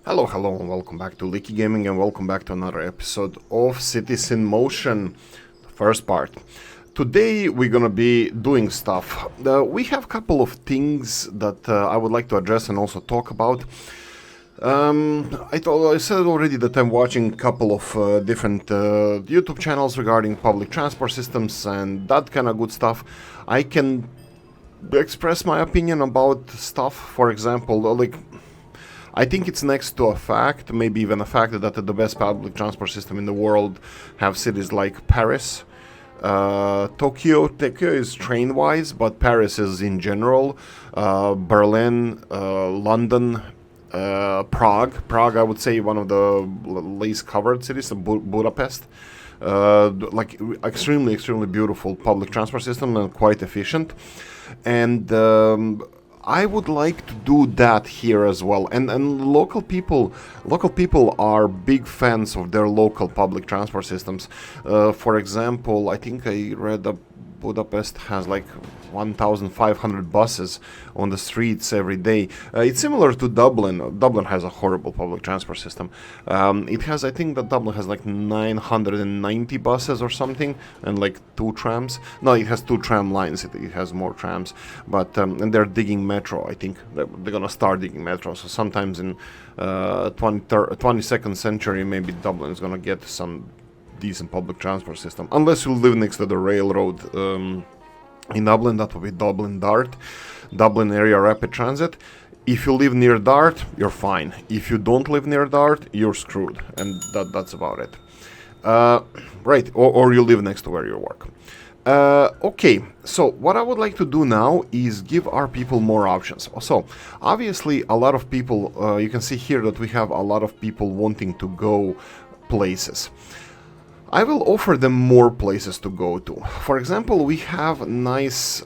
Hello, and welcome back to Oolykee Gaming, and welcome back to another episode of Cities in Motion, the first part. Today we're gonna be doing stuff. We have a couple of things that I would like to address and also talk about. I said already that I'm watching a couple of different YouTube channels regarding public transport systems and that kind of good stuff. I can express my opinion about stuff. For example, I think it's next to a fact, maybe even a fact, that the best public transport system in the world have cities like Paris, Tokyo. Tokyo is train-wise, but Paris is in general. Berlin, London, Prague. Prague, I would say, one of the least covered cities. Budapest. Extremely beautiful public transport system and quite efficient. And I would like to do that here as well, and local people are big fans of their local public transport systems. For example, I think I read that Budapest has like 1,500 buses on the streets every day. It's similar to Dublin. Dublin has a horrible public transport system. I think that Dublin has like 990 buses or something, and like 2 trams. No, it has 2 tram lines. It has more trams, but and they're digging metro. I think they're gonna start digging metro. So sometimes in 22nd century, maybe Dublin is gonna get some decent public transport system, unless you live next to the railroad in Dublin. That would be Dublin Dart, Dublin Area Rapid Transit. If you live near Dart, you're fine. If you don't live near Dart, you're screwed, and that's about it. Right, or you live next to where you work. Okay, so what I would like to do now is give our people more options. So, obviously, a lot of people, you can see here that we have a lot of people wanting to go places. I will offer them more places to go to. For example, we have a nice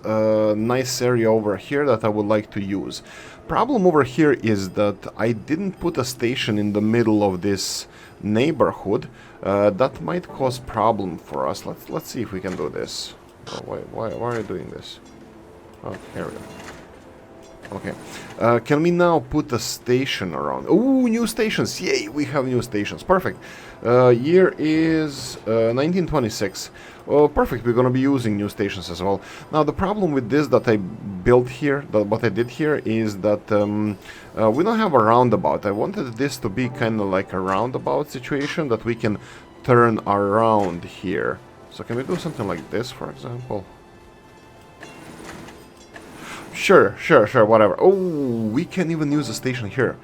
area over here that I would like to use. Problem over here is that I didn't put a station in the middle of this neighborhood. That might cause problem for us. Let's see if we can do this. Oh, why are you doing this? Oh, here we go. Okay, can we now put a station around? Oh, new stations! Yay, we have new stations. Perfect. Year is 1926. Oh, perfect. We're gonna be using new stations as well. Now, the problem with this that I built here, what I did here, is that we don't have a roundabout. I wanted this to be kind of like a roundabout situation that we can turn around here. So can we do something like this, for example? Sure, whatever. Oh, we can even use a station here.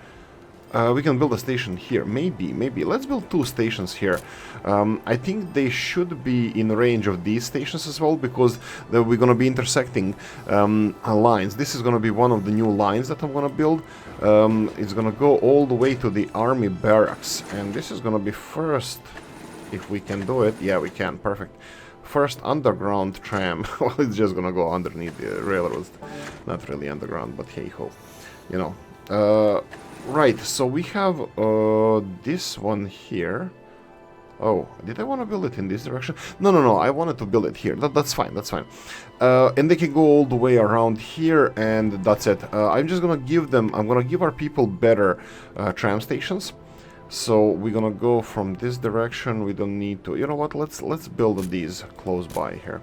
We can build a station here. Maybe. Let's build 2 stations here. I think they should be in range of these stations as well, because we're going to be intersecting lines. This is going to be one of the new lines that I'm going to build. It's going to go all the way to the army barracks. And this is going to be first, if we can do it. Yeah, we can. Perfect. First underground tram. Well, it's just gonna go underneath the railroads. Not really underground, but hey ho. You know. Right, so we have this one here. Oh, did I want to build it in this direction? No, I wanted to build it here. That's fine. And they can go all the way around here, and that's it. I'm gonna give our people better tram stations. So we're gonna go from this direction. We don't need to. You know what? Let's build these close by here.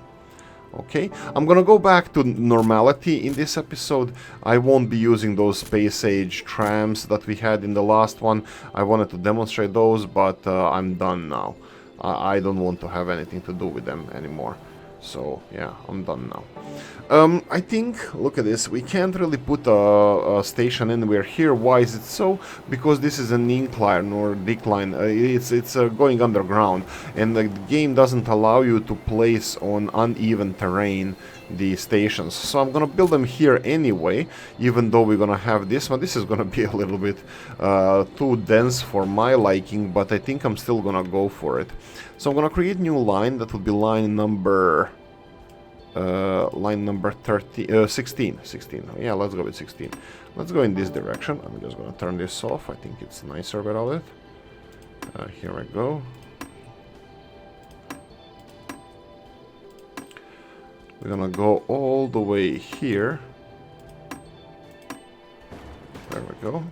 Okay. I'm gonna go back to normality in this episode. I won't be using those space age trams that we had in the last one. I wanted to demonstrate those, but I'm done now. I don't want to have anything to do with them anymore. So yeah, I'm done now. I think, look at this, we can't really put a station anywhere here. Why is it so? Because this is an incline or decline. It's going underground, and the game doesn't allow you to place on uneven terrain the stations. So I'm gonna build them here anyway, even though we're gonna have this one. This is gonna be a little bit too dense for my liking, but I think I'm still gonna go for it. So I'm gonna create new line. That would be line number 16. Yeah, let's go with 16. Let's go in this direction. I'm just gonna turn this off. I think it's nicer without it. Here I go. We're gonna go all the way here. There we go.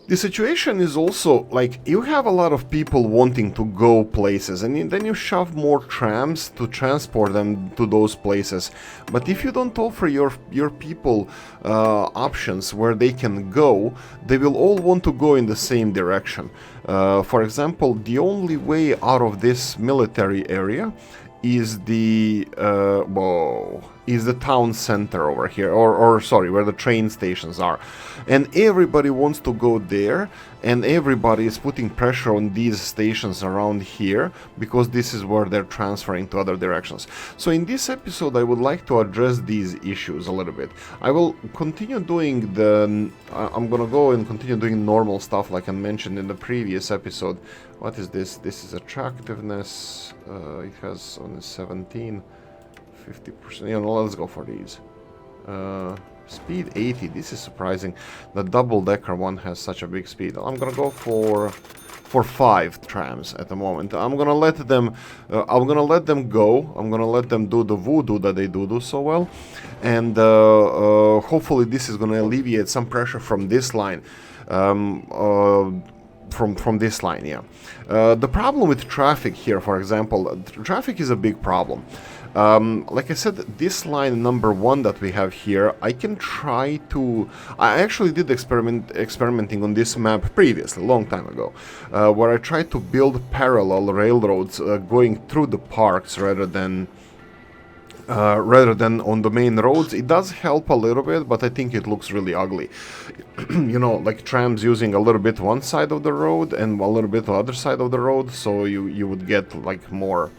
The situation is also like you have a lot of people wanting to go places, and then you shove more trams to transport them to those places. But if you don't offer your people options where they can go, they will all want to go in the same direction. For example, the only way out of this military area is the town center over here, or sorry, where the train stations are, and everybody wants to go there, and everybody is putting pressure on these stations around here because this is where they're transferring to other directions. So in this episode I would like to address these issues a little bit. I will continue doing I'm gonna go and continue doing normal stuff like I mentioned in the previous episode. What is this? This is attractiveness. It has only 17, 50%. You know, let's go for these. Speed 80. This is surprising. The double-decker one has such a big speed. I'm gonna go for 5 trams at the moment. I'm gonna let them. I'm gonna let them go. I'm gonna let them do the voodoo that they do so well, and hopefully this is gonna alleviate some pressure from this line. From this line, yeah. The problem with traffic here, for example, traffic is a big problem. Like I said, this line number 1 that we have here, I can try to... I actually did experimenting on this map previously, a long time ago, where I tried to build parallel railroads going through the parks rather than on the main roads. It does help a little bit, but I think it looks really ugly. You know, like trams using a little bit one side of the road and a little bit the other side of the road, so you would get like more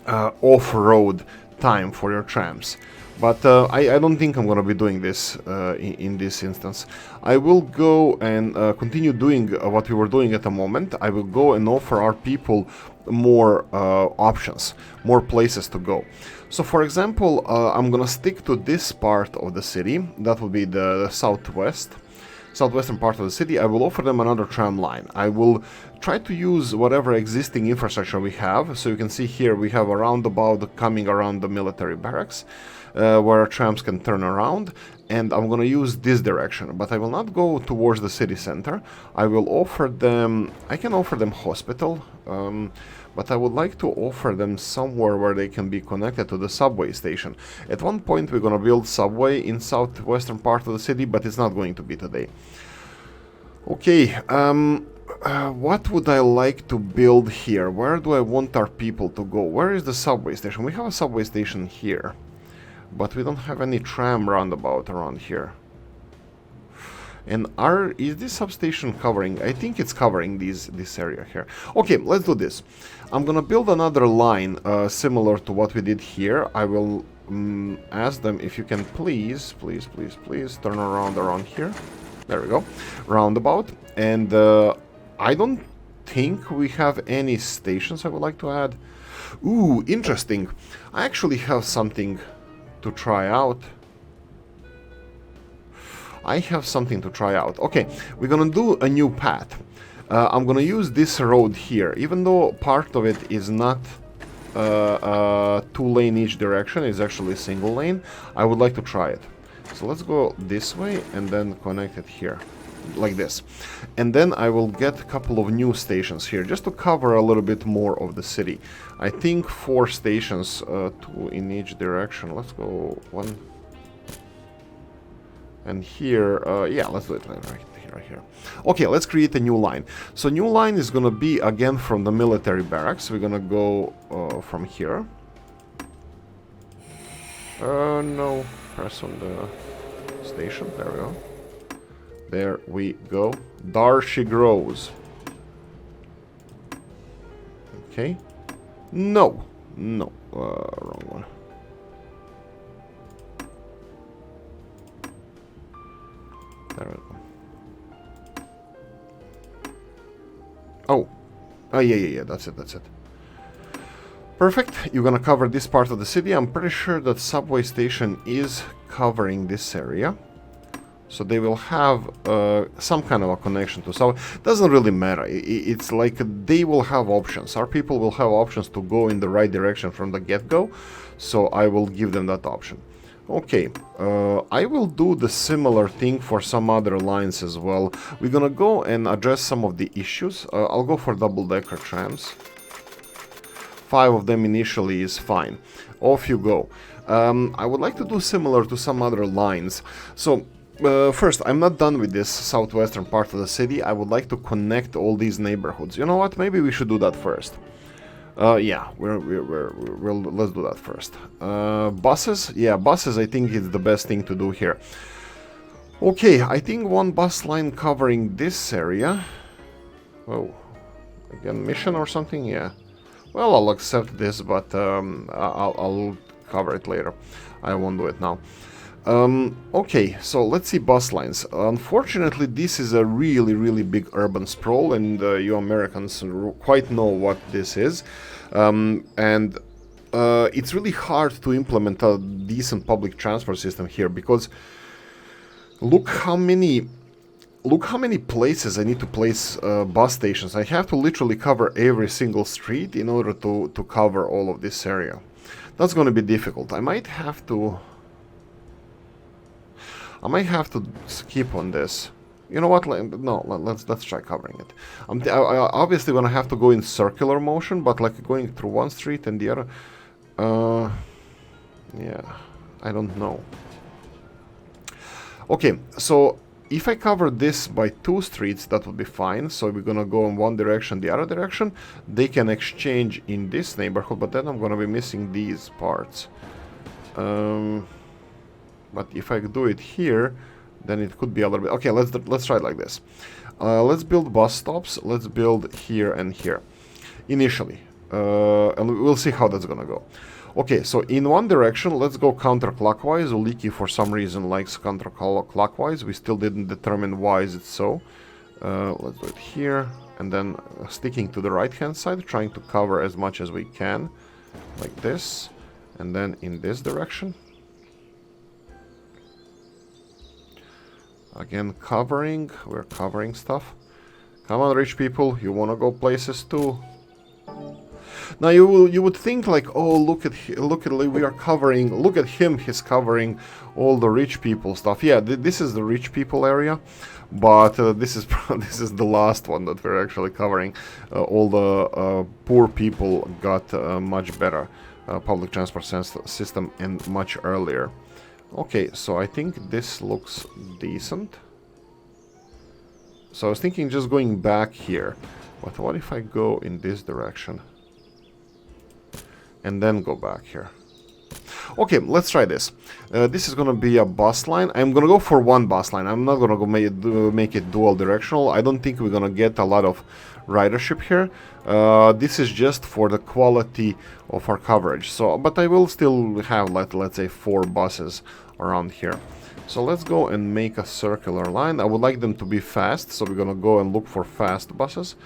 off-road time for your trams. But I don't think I'm gonna be doing this in this instance. I will go and continue doing what we were doing at the moment. I will go and offer our people more options, more places to go. So for example, I'm gonna stick to this part of the city. That will be the southwestern part of the city. I will offer them another tram line. I will try to use whatever existing infrastructure we have. So you can see here we have a roundabout coming around the military barracks, where trams can turn around, and I'm gonna use this direction, but I will not go towards the city center. I will offer them... I can offer them hospital, but I would like to offer them somewhere where they can be connected to the subway station. At one point we're gonna build subway in southwestern part of the city, but it's not going to be today. Okay, what would I like to build here? Where do I want our people to go? Where is the subway station? We have a subway station here, but we don't have any tram roundabout around here. And is this substation covering? I think it's covering this area here. Okay, let's do this. I'm gonna build another line similar to what we did here. I will ask them if you can please turn around here. There we go. Roundabout. And I don't think we have any stations I would like to add. Ooh, interesting. I actually have something to try out. Okay, we're gonna do a new path. I'm gonna use this road here, even though part of it is not 2-lane each direction, it's actually a single lane. I would like to try it. So let's go this way and then connect it here, like this. And then I will get a couple of new stations here, just to cover a little bit more of the city. I think 4 stations, 2 in each direction. Let's go 1. And here, yeah, let's do it right here. Okay, let's create a new line. So new line is gonna be again from the military barracks. We're gonna go from here. No, press on the station. There we go. There we go. There she grows. Okay. No, wrong one. There we go. Oh, yeah, that's it. Perfect. You're gonna cover this part of the city. I'm pretty sure that subway station is covering this area, so they will have some kind of a connection to. So it doesn't really matter. It's like they will have options. Our people will have options to go in the right direction from the get-go, so I will give them that option. Okay, I will do the similar thing for some other lines as well. We're gonna go and address some of the issues. I'll go for double-decker trams. 5 of them initially is fine. Off you go. I would like to do similar to some other lines. So, first, I'm not done with this southwestern part of the city. I would like to connect all these neighborhoods. You know what? Maybe we should do that first. Yeah, let's do that first. Buses? Yeah, buses I think is the best thing to do here. Okay, I think one bus line covering this area. Oh, again, mission or something? Yeah. Well, I'll accept this, but I'll cover it later. I won't do it now. Okay, so let's see bus lines. Unfortunately, this is a really big urban sprawl, and you Americans quite know what this is. It's really hard to implement a decent public transport system here, because look how many places I need to place bus stations. I have to literally cover every single street in order to cover all of this area. That's going to be difficult. I might have to skip on this. You know what? No, let's try covering it. I obviously gonna have to go in circular motion, but like going through one street and the other. Yeah, I don't know. Okay, so if I cover this by 2 streets, that would be fine. So we're gonna go in one direction, the other direction. They can exchange in this neighborhood, but then I'm gonna be missing these parts. But if I do it here, then it could be a little bit... Okay, let's try it like this. Let's build bus stops. Let's build here and here. Initially. And we'll see how that's gonna go. Okay, so in one direction, let's go counterclockwise. Oolykee, for some reason, likes counterclockwise. We still didn't determine why is it so. Let's do it here. And then sticking to the right-hand side, trying to cover as much as we can. Like this. And then in this direction. Again, covering. We're covering stuff. Come on, rich people. You want to go places too. Now you would think like, oh, look at we are covering. Look at him. He's covering all the rich people stuff. Yeah, this is the rich people area, but this is the last one that we're actually covering. All the poor people got much better public transport system and much earlier. Okay, so I think this looks decent. So I was thinking just going back here. But what if I go in this direction? And then go back here. Okay, let's try this. This is going to be a bus line. I'm going to go for one bus line. I'm not going to go make it dual directional. I don't think we're going to get a lot of ridership here. This is just for the quality of our coverage. So, but I will still have, let's say, 4 buses around here. So let's go and make a circular line. I would like them to be fast, so we're going to go and look for fast buses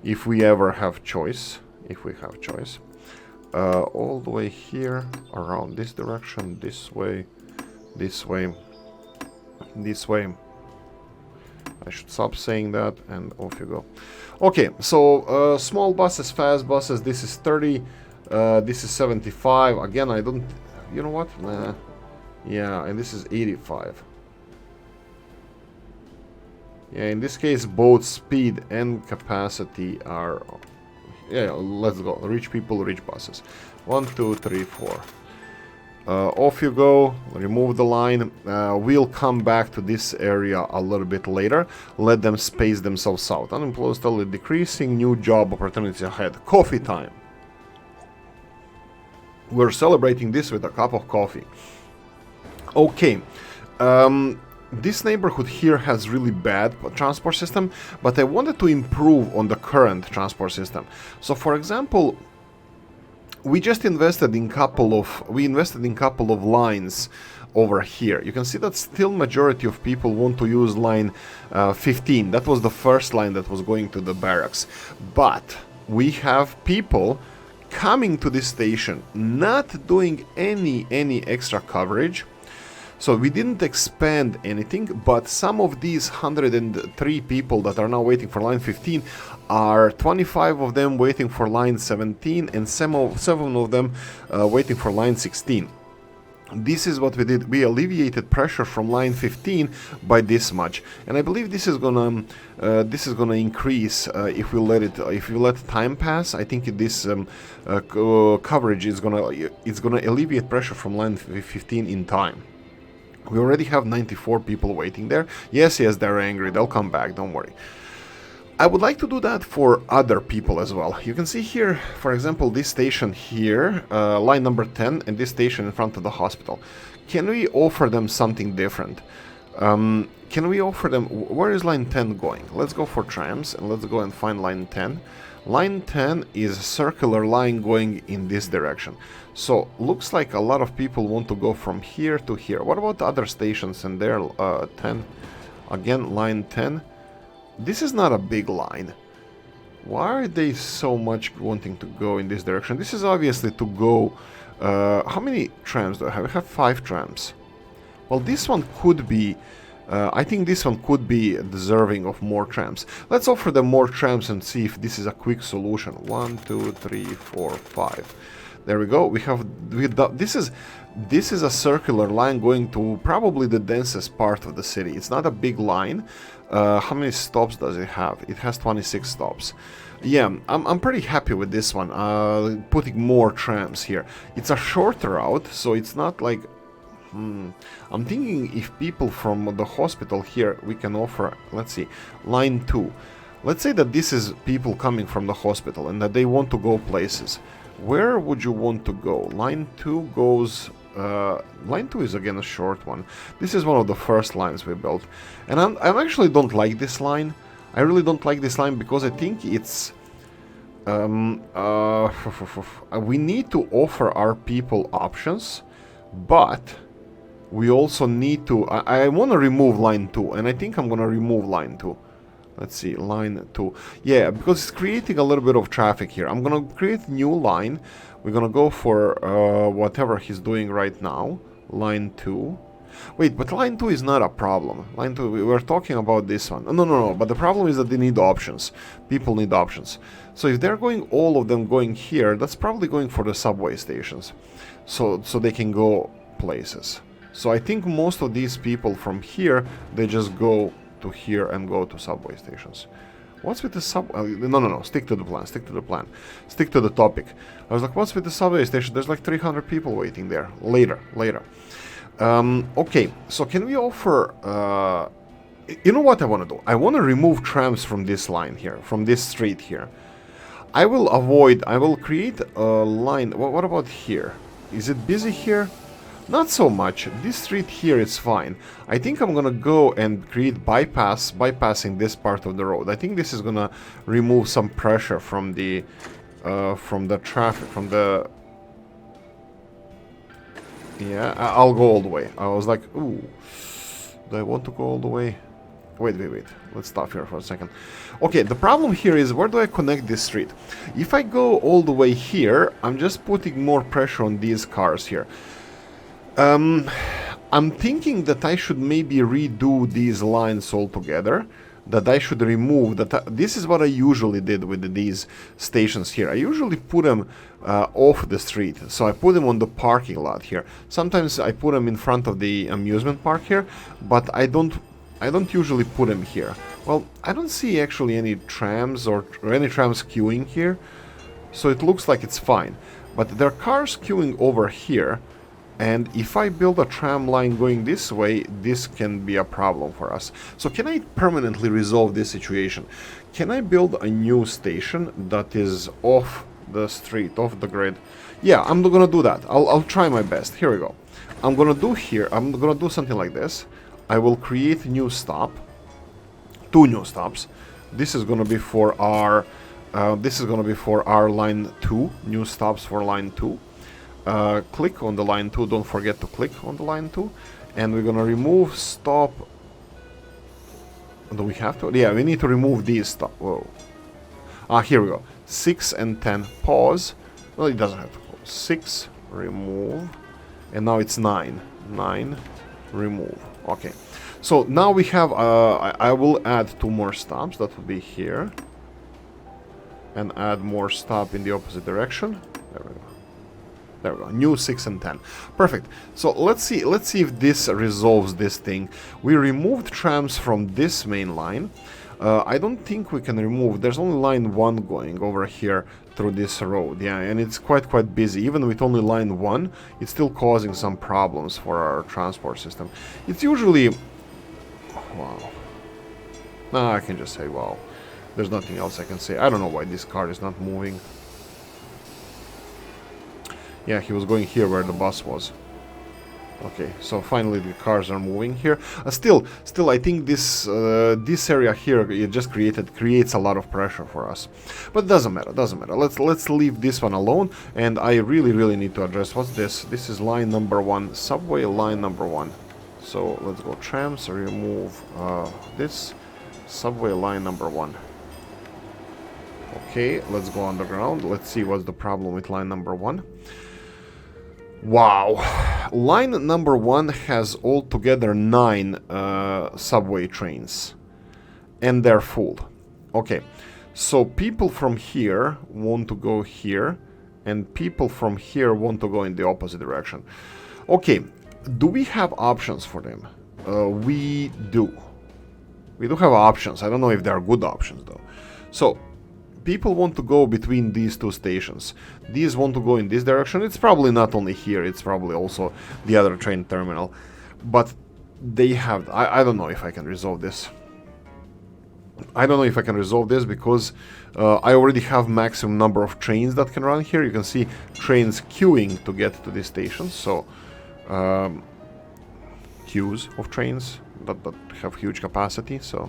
if we ever have choice. If we have choice. All the way here, around this direction, this way, this way, this way. I should stop saying that, and off you go. Okay, so small buses, fast buses, this is 30, this is 75. Again, I don't... You know what? Nah. Yeah, and this is 85. Yeah, in this case, both speed and capacity are... Yeah, let's go. Rich people, rich buses. 1, 2, 3, 4. Off you go. Remove the line. We'll come back to this area a little bit later. Let them space themselves out. Unemployment steadily decreasing. New job opportunities ahead. Coffee time. We're celebrating this with a cup of coffee. Okay. This neighborhood here has really bad transport system, but I wanted to improve on the current transport system. So, for example, we invested in couple of lines over here. You can see that still majority of people want to use line 15. That was the first line that was going to the barracks. But we have people coming to this station, not doing any extra coverage. So we didn't expand anything, but some of these 103 people that are now waiting for line 15 are 25 of them waiting for line 17 and 7 of them waiting for line 16. This is what we did. We alleviated pressure from line 15 by this much, and I believe this is gonna increase if we let time pass. I think this coverage is gonna alleviate pressure from line 15 in time. We already have 94 people waiting there. Yes, they're angry. They'll come back. Don't worry. I would like to do that for other people as well. You can see here, for example, this station here, line number 10, and this station in front of the hospital. Can we offer them something different? Can we offer them... Where is line 10 going? Let's go for trams, and let's go and find line 10. Line 10 is a circular line going in this direction. So, looks like a lot of people want to go from here to here. What about the other stations and their 10? Again, line 10. This is not a big line. Why are they so much wanting to go in this direction? This is obviously to go... how many trams do I have? I have 5 trams. Well, this one could be... I think this one could be deserving of more trams. Let's offer them more trams and see if this is a quick solution. 1, 2, 3, 4, 5. There we go. This is a circular line going to probably the densest part of the city. It's not a big line. How many stops does it have? It has 26 stops. Yeah, I'm pretty happy with this one. Putting more trams here. It's a shorter route, so it's not like... I'm thinking if people from the hospital here, we can offer, let's see, line 2. Let's say that this is people coming from the hospital and that they want to go places. Where would you want to go? Line 2 goes... line 2 is again a short one. This is one of the first lines we built. And I actually don't like this line. I really don't like this line because I think it's... we need to offer our people options, but... we also need to... I want to remove line 2, and I think I'm going to remove line 2. Let's see, line 2. Yeah, because it's creating a little bit of traffic here. I'm going to create a new line. We're going to go for whatever he's doing right now. Line 2. Wait, but line 2 is not a problem. Line 2, we were talking about this one. No. But the problem is that they need options. People need options. So if they're going, all of them going here, that's probably going for the subway stations. So they can go places. So I think most of these people from here, they just go to here and go to subway stations. What's with the no, stick to the plan, stick to the topic. I was like, what's with the subway station? There's like 300 people waiting there. Later. Okay, so can we offer... you know what I want to do? I want to remove trams from this line here, from this street here. I will create a line... What about here? Is it busy here? Not so much. This street here is fine. I think I'm gonna go and create bypassing this part of the road. I think this is gonna remove some pressure from the traffic, from the... Yeah, I'll go all the way. I was like, ooh, do I want to go all the way? Wait. Let's stop here for a second. Okay, the problem here is, where do I connect this street? If I go all the way here, I'm just putting more pressure on these cars here. I'm thinking that I should maybe redo these lines altogether, that I should remove that. This is what I usually did with these stations here. I usually put them off the street, so I put them on the parking lot here. Sometimes I put them in front of the amusement park here, but I don't usually put them here. Well, I don't see actually any trams or any trams queuing here, so it looks like it's fine. But there are cars queuing over here. And if I build a tram line going this way, this can be a problem for us. So can I permanently resolve this situation? Can I build a new station that is off the street, off the grid? Yeah, I'm gonna do that. I'll try my best. Here we go. I'm gonna do something like this. I will create a new stop. 2 new stops. This is gonna be for our line 2. New stops for line 2. Click on the line 2, don't forget to click on the line 2, and we're gonna remove stop. Do we have to? Yeah, we need to remove these stop. Whoa. Here we go. 6 and 10, pause. Well, it doesn't have to pause. 6, remove, and now it's 9. 9, remove. Okay. So now we have, I will add 2 more stops, that will be here, and add more stop in the opposite direction. There we go. There we go. New 6 and 10. Perfect. So let's see if this resolves this thing. We removed trams from this main line. I don't think we can remove. There's only line 1 going over here through this road. Yeah, and it's quite busy. Even with only line 1, it's still causing some problems for our transport system. It's usually... Wow. No, I can just say wow. There's nothing else I can say. I don't know why this car is not moving. Yeah, he was going here where the bus was. Okay, so finally the cars are moving here. Still, I think this this area here it just creates a lot of pressure for us. But it doesn't matter. Let's leave this one alone. And I really need to address what's this. This is line number 1, subway line number 1. So let's go trams. Remove this subway line number 1. Okay, let's go underground. Let's see what's the problem with line number 1. Wow, line number 1 has altogether 9 subway trains, and they're full. Okay, so people from here want to go here, and people from here want to go in the opposite direction. Okay, do we have options for them? We do. We do have options. I don't know if they are good options though. So people want to go between these two stations. These want to go in this direction. It's probably not only here, it's probably also the other train terminal. But they have... I don't know if I can resolve this. I don't know if I can resolve this because I already have maximum number of trains that can run here. You can see trains queuing to get to this station. So, queues of trains that have huge capacity. So,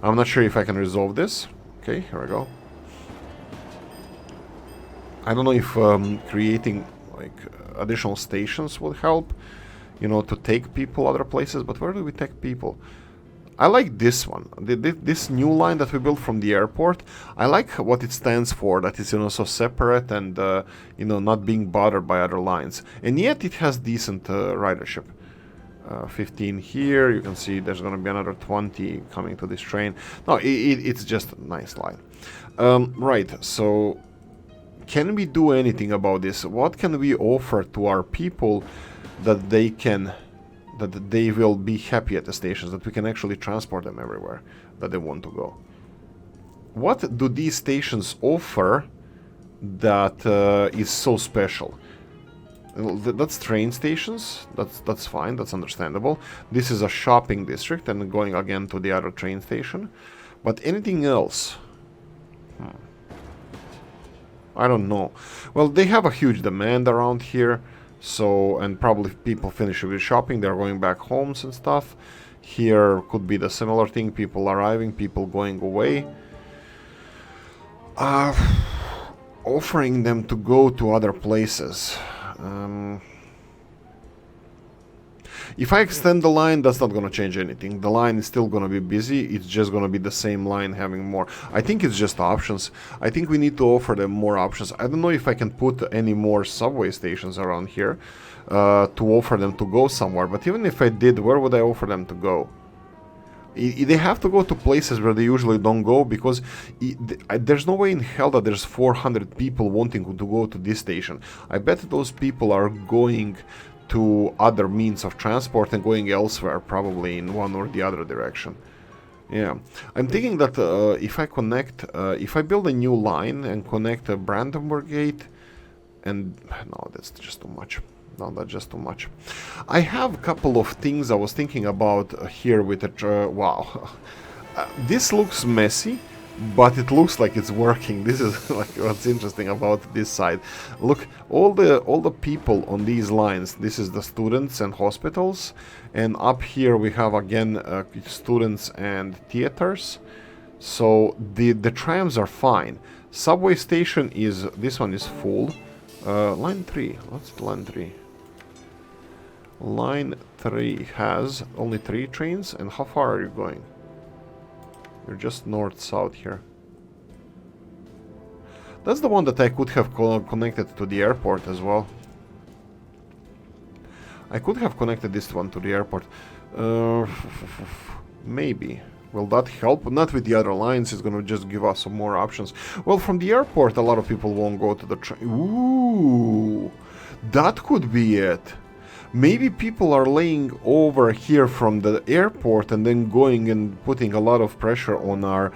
I'm not sure if I can resolve this. Okay, here we go. I don't know if creating like additional stations will help, you know, to take people other places. But where do we take people? I like this one, this new line that we built from the airport. I like what it stands for, that it's, you know, so separate and, you know, not being bothered by other lines. And yet it has decent ridership. 15 here, you can see there's going to be another 20 coming to this train. No, it's just a nice line. Right, so can we do anything about this? What can we offer to our people that they will be happy at the stations, that we can actually transport them everywhere that they want to go? What do these stations offer that is so special? That's train stations. That's fine. That's understandable. This is a shopping district, and going again to the other train station. But anything else? I don't know. Well, they have a huge demand around here, so, and probably if people finish with shopping, they're going back homes and stuff. Here could be the similar thing. People arriving, people going away. Offering them to go to other places. If I extend the line, that's not going to change anything. The line is still going to be busy. It's just going to be the same line having more. I think it's just options. I think we need to offer them more options. I don't know if I can put any more subway stations around here to offer them to go somewhere. But even if I did, where would I offer them to go? They have to go to places where they usually don't go, because there's no way in hell that there's 400 people wanting to go to this station. I bet those people are going to other means of transport and going elsewhere, probably in one or the other direction. Yeah, I'm thinking that if I connect, if I build a new line and connect a Brandenburg Gate, and no, that's just too much. No, that's just too much. I have a couple of things I was thinking about here with the... wow. This looks messy, but it looks like it's working. This is like what's interesting about this side. Look, all the people on these lines, this is the students and hospitals. And up here we have again students and theaters. So the trams are fine. Subway station is... this one is full. Line 3. What's line 3? Line 3 has only 3 trains. And how far are you going? You're just north-south here. That's the one that I could have connected to the airport as well. I could have connected this one to the airport. Maybe. Will that help? Not with the other lines. It's gonna just give us some more options. Well, from the airport, a lot of people won't go to the train. Ooh! That could be it. Maybe people are laying over here from the airport and then going and putting a lot of pressure on our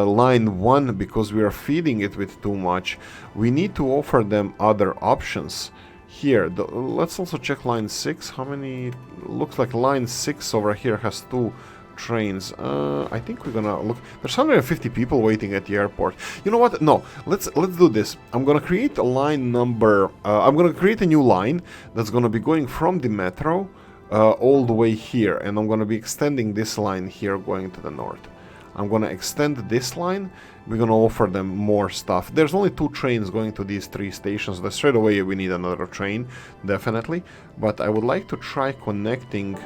line 1 because we are feeding it with too much. We need to offer them other options. Here, let's also check line 6. How many? Looks like line 6 over here has 2 trains. I think we're gonna look. There's 150 people waiting at the airport. You know what? No, let's do this. I'm gonna create a line number. I'm gonna create a new line that's gonna be going from the metro all the way here, and I'm gonna be extending this line here going to the north. I'm gonna extend this line. We're gonna offer them more stuff. There's only 2 trains going to these 3 stations. But straight away we need another train, definitely. But I would like to try connecting.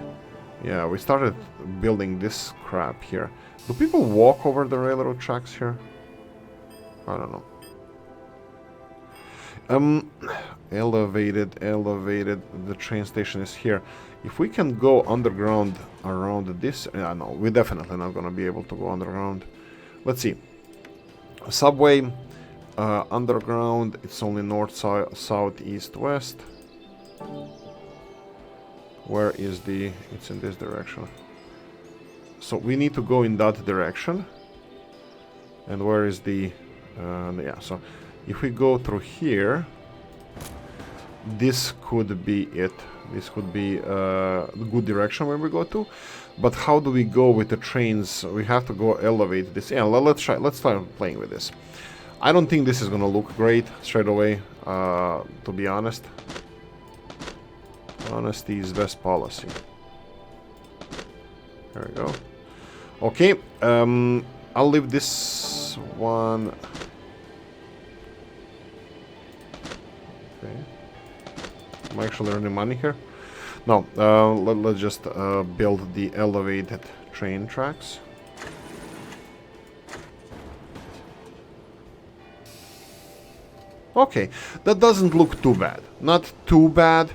Yeah, we started building this crap here. Do people walk over the railroad tracks here? I don't know. Elevated. The train station is here. If we can go underground around this... no, we're definitely not going to be able to go underground. Let's see. Subway, underground, it's only north, south, east, west. Where is the... It's in this direction. So we need to go in that direction. And where is the... yeah, so if we go through here, this could be it. This could be a good direction where we go to. But how do we go with the trains? We have to go elevate this. Yeah, let's try playing with this. I don't think this is gonna look great straight away, to be honest. Honesty is best policy. There we go. Okay, I'll leave this one. Okay. I'm actually earning money here. No, let's just build the elevated train tracks. Okay, that doesn't look too bad. Not too bad.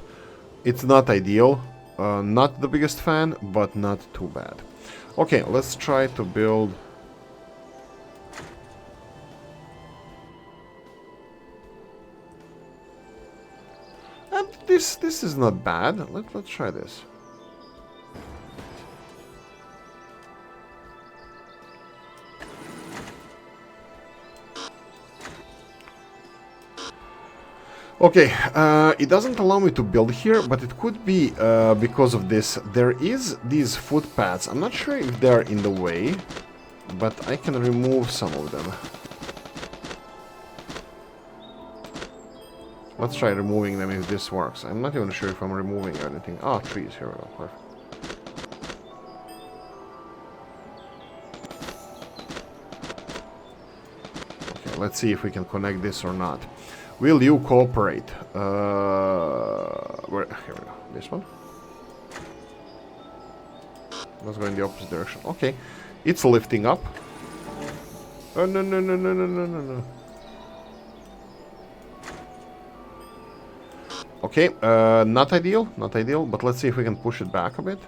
It's not ideal. Not the biggest fan, but not too bad. Okay, let's try to build... And this is not bad. Let's try this. Okay, it doesn't allow me to build here, but it could be because of this. There is these footpaths. I'm not sure if they're in the way, but I can remove some of them. Let's try removing them if this works. I'm not even sure if I'm removing anything. Ah, trees. Here we go. Perfect. Okay, let's see if we can connect this or not. Will you cooperate? Here we go. This one. Let's go in the opposite direction. Okay. It's lifting up. Oh, no. Okay, not ideal, but let's see if we can push it back a bit.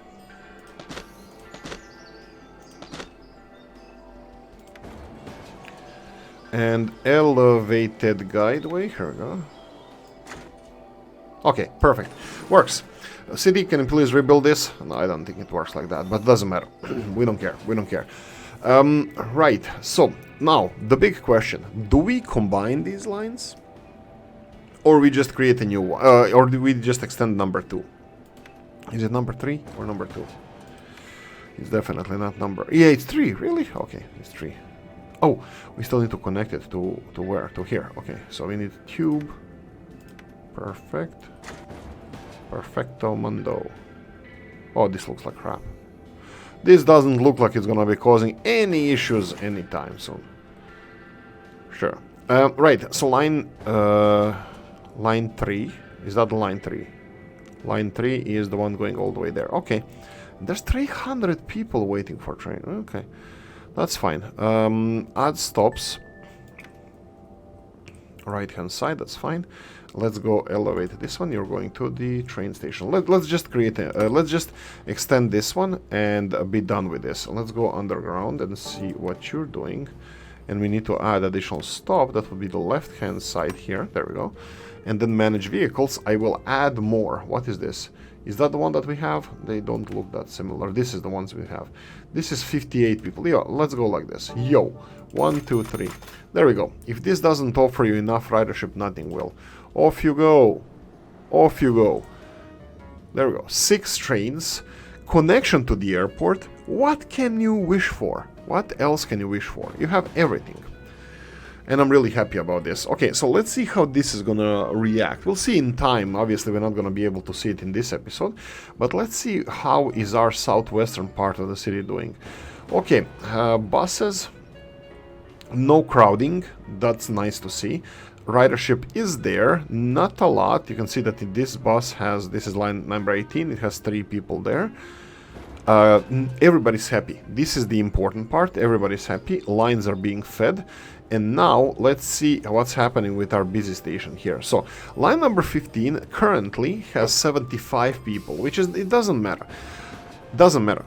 And elevated guideway, here we go. Okay, perfect. Works. City, can you please rebuild this? No, I don't think it works like that, but doesn't matter. We don't care. Right, so now the big question. Do we combine these lines? Or we just create a new one? Or do we just extend number 2? Is it number 3 or number 2? It's definitely not number... Yeah, it's 3, really? Okay, it's 3. Oh, we still need to connect it to where? To here. Okay, so we need tube. Perfect. Perfecto mundo. Oh, this looks like crap. This doesn't look like it's gonna be causing any issues anytime soon. Sure. Right, so line 3. Is that line 3? Line 3 is the one going all the way there. Okay. There's 300 people waiting for train. Okay. That's fine. Add stops. Right hand side, that's fine. Let's go elevate this one. You're going to the train station. Let's just create a, let's just extend this one and be done with this. Let's go underground and see what you're doing. and we need to add additional stop. That would be the left-hand side here. There we go. And then manage vehicles. I will add more. What is this? Is that the one that we have? They don't look that similar. This is the ones we have. This is 58 people. Yo, let's go like this. Yo, 1, 2, 3. There we go. If this doesn't offer you enough ridership, nothing will. Off you go. Off you go. There we go. 6 trains. Connection to the airport. What can you wish for? What else can you wish for? You have everything. And I'm really happy about this. Okay, so let's see how this is gonna react. We'll see in time. Obviously, we're not gonna be able to see it in this episode. But let's see how is our southwestern part of the city doing. Okay, buses. No crowding. That's nice to see. Ridership is there. Not a lot. You can see that this bus has... This is line number 18. It has 3 people there. Everybody's happy. This is the important part. Everybody's happy. Lines are being fed. And now let's see what's happening with our busy station here. So line number 15 currently has 75 people, which is, it doesn't matter. Doesn't matter.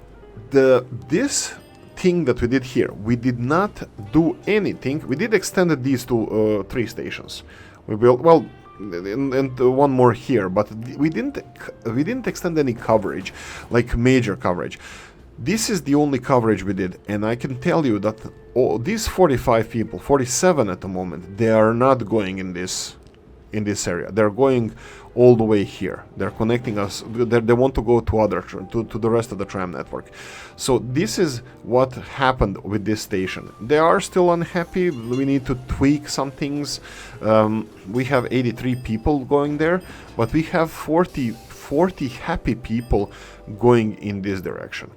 This thing that we did here, we did not do anything. We did extend these to 3 stations. We built, well, and one more here, but we didn't extend any coverage, like major coverage. This is the only coverage we did, and I can tell you that these 45 people, 47 at the moment, they are not going in this area. They're going all the way here. They're connecting us. They want to go to the rest of the tram network. So this is what happened with this station. They are still unhappy. We need to tweak some things. We have 83 people going there, but we have 40 happy people going in this direction.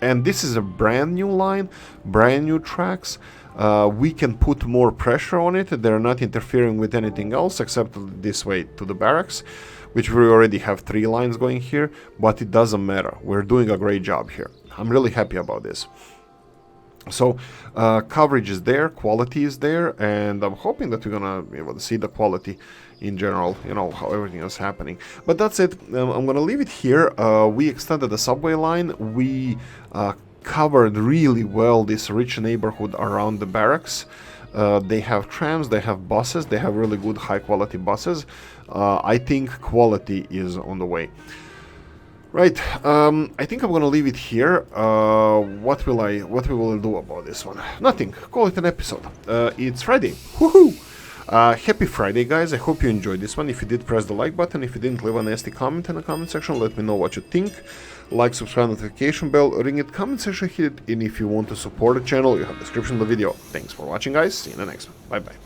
And this is a brand new line, brand new tracks. We can put more pressure on it. They're not interfering with anything else except this way to the barracks, which we already have 3 lines going here, but it doesn't matter. We're doing a great job here. I'm really happy about this. So coverage is there, quality is there, and I'm hoping that we're gonna be able to see the quality in general, you know, how everything is happening. But that's it. I'm gonna leave it here. We extended the subway line. We covered really well this rich neighborhood around the barracks. They have trams, they have buses, they have really good high quality buses. I think quality is on the way. Right, I think I'm gonna leave it here. What we will do about this one? Nothing. Call it an episode. It's Friday. Woohoo! Happy Friday, guys. I hope you enjoyed this one. If you did, press the like button. If you didn't, leave a nasty comment in the comment section. Let me know what you think. Like, subscribe, notification bell, ring it, comment section, hit it. And if you want to support the channel, you have the description of the video. Thanks for watching, guys. See you in the next one. Bye-bye.